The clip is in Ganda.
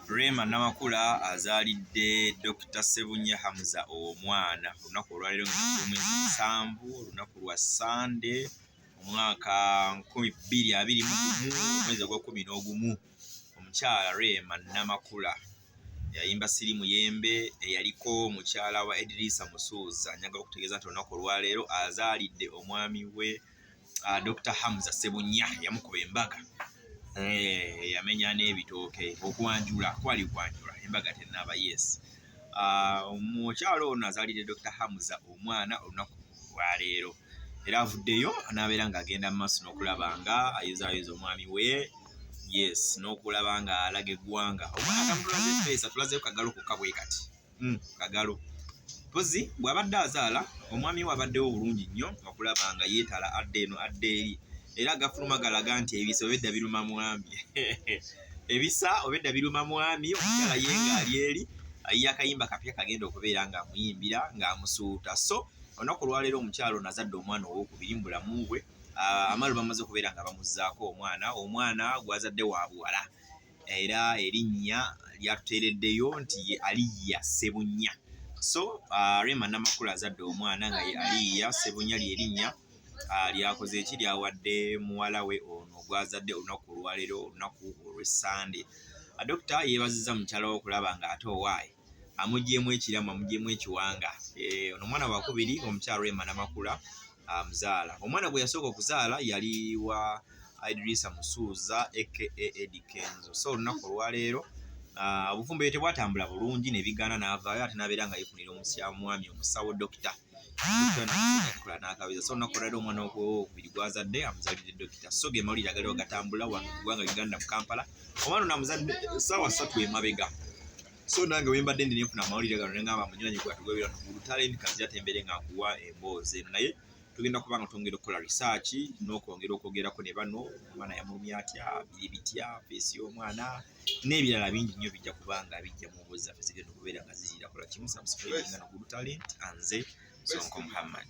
Rema Namakula azalidde Dr. Ssebunya Hamza omwana olunaku olwaleero nga 17 olunaku lwa Sande omwaka 2021 omwezi ogw'11 omukyala Rema Namakula yayimba Siri Muyembe eyaliko mukyala wa Edrisa Musuuza nyaga okutegeeza nti olunaku olwaleero azaalidde omwami we Dr. Hamza Ssebunya yamukuba embaga yamenya n'ebitooke okwanjula kwali kwanjula embaga tennaba yes omukyala ono azaalidde Dr. Hamza omwana olunaku lwaleero era avuddeyo n'abeera ng'agenda mu maaso n'okulaba nga ayuzaayoza omwami we yes n'okulaba nga alaga eggwanga omwana tamutulaze ffeesa tulazeeko kagalo kokka bwe kati kagalo pozi bw'abadde azaala omwami we abaddewo bulungi nnyo okulaba nga yeetala adde eno adde eri era gafuluma galaga nti ebisa obedda biruma mwami ebisa obedda biruma mwami omukyala ye ng'ali eri ayiye akayimba kapya kagenda okubeera ng'amuyimbira ng'amusuuta so olunaku olwaleero omukyala ono azadde omwana ow'okubiri mu bulamu bwe amalu bamaze okubeera nga bamuzzaako omwana gw'azadde wa buwala era erinnya lyatuteereddeyo nti ye Aliya Ssebunya so Rema Namakula azadde omwana nga ye Aliya Ssebunya ly'erinnya lyakoze eki lyawadde muwala we ono gw'azadde olunaku olwaleero olunaku olw'Essande Dokita yeebazizza mukyala we okulaba ng'ate owaaye amuggyemu ekiramu amuggyemu ekiwanga ono omwana wakubiri omukyala Rema Namakula amuzaala omwana gwe yasooka okuzaala yali wa Idrisa Musuuza aka Eddie Kenzo so olunaku olwaleero obufumbo tebwatambula bulungi ne bigaana n'avaayo ate n'abeera nga yeefunira omusyamwami omusawo Dokita n'akabiza so olunaku olwaleero omwana w'okubiri gw'azadde amuzaalidde Dokita so ge mawulire agaliwo gatambula wano mu ggwanga Uganda mu Kampala omwana ono amuzadde ssaawa 3 emabega so nange we mbadde ndi nfuna amawulire gano ne ngamba munywanyi gwe atugobera Good Talent kanzira tembere nga nkuwa emboozi eno naye tugenda kuba nga twongera okukola research n'okwongera okwogerako ne bano omwana yamulumya atya biri bitya feesi y'omwana n'ebirala bingi nnyo bijja kuba nga bijja mu mboozi zaffe zigenda okubeera nga ziriira kola kimu subscribe nga no Good Talent anze Sonko Muhammad.